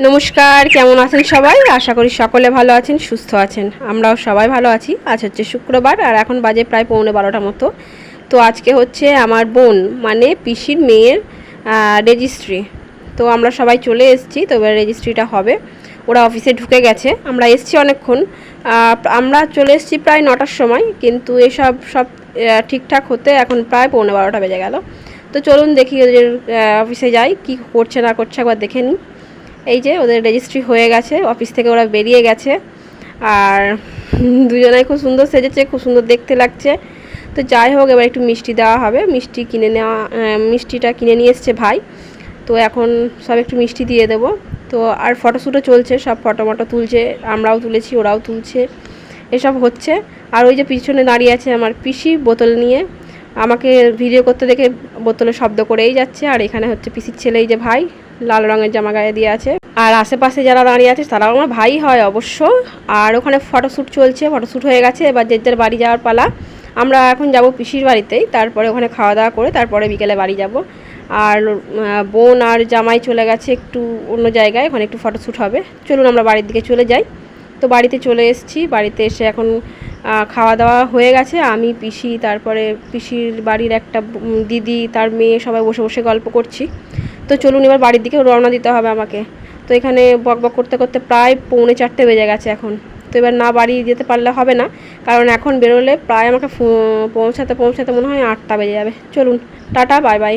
নমস্কার, কেমন আছেন সবাই? আশা করি সকলে ভালো আছেন, সুস্থ আছেন। আমরাও সবাই ভালো আছি। আজ হচ্ছে শুক্রবার আর এখন বাজে প্রায় 11:15 মতো। তো আজকে হচ্ছে আমার বোন মানে পিসির মেয়ের রেজিস্ট্রি। তো আমরা সবাই চলে এসেছি, তো এবার রেজিস্ট্রিটা হবে। ওরা অফিসে ঢুকে গেছে, আমরা এসেছি অনেকক্ষণ। আমরা চলে এসেছি প্রায় 9টার সময়, কিন্তু এসব সব ঠিকঠাক হতে এখন প্রায় 11:15 বেজে গেল। তো চলুন দেখি ওদের অফিসে যাই, কি করছে না করছে একবার দেখে নিই। এই যে ওদের রেজিস্ট্রি হয়ে গেছে, অফিস থেকে ওরা বেরিয়ে গেছে। আর দুজনাই খুব সুন্দর সেজেছে, খুব সুন্দর দেখতে লাগছে। তো যাই হোক, এবার একটু মিষ্টি দেওয়া হবে। মিষ্টিটা কিনে নিয়ে এসছে ভাই। তো এখন সব একটু মিষ্টি দিয়ে দেবো। তো আর ফটোশ্যুটও চলছে, সব ফটো তুলছে, আমরাও তুলেছি, ওরাও তুলছে, এসব হচ্ছে। আর ওই যে পিছনে দাঁড়িয়ে আছে আমার পিসি বোতল নিয়ে, আমাকে ভিডিও করতে দেখে বোতলে শব্দ করেই যাচ্ছে। আর এখানে হচ্ছে পিসির ছেলে, এই যে ভাই, লাল রঙের জামা গায়ে দিয়ে আছে। আর আশেপাশে যারা দাঁড়িয়ে আছে তারাও আমার ভাই হয় অবশ্য। আর ওখানে ফটোশ্যুট চলছে, ফটোশ্যুট হয়ে গেছে, এবার যে যার বাড়ি যাওয়ার পালা। আমরা এখন যাব পিসির বাড়িতেই, তারপরে ওখানে খাওয়া দাওয়া করে তারপরে বিকেলে বাড়ি যাব। আর বোন আর জামাই চলে গেছে একটু অন্য জায়গায়, ওখানে একটু ফটোশ্যুট হবে। চলুন আমরা বাড়ির দিকে চলে যাই। তো বাড়িতে চলে এসেছি, বাড়িতে এসে এখন খাওয়া দাওয়া হয়ে গেছে। আমি পিসি, তারপরে পিসির বাড়ির একটা দিদি, তার মেয়ে, সবাই বসে বসে গল্প করছি। তো চলুন এবার বাড়ির দিকে রওনা দিতে হবে আমাকে। তো এখানে বকবক করতে করতে প্রায় 3:45 বেজে গেছে এখন। তো এবার না বাড়ি যেতে পারলে হবে না, কারণ এখন বেরোলে প্রায় আমাকে পৌঁছাতে মনে হয় 8টা বেজে যাবে। চলুন, টাটা, বাই বাই।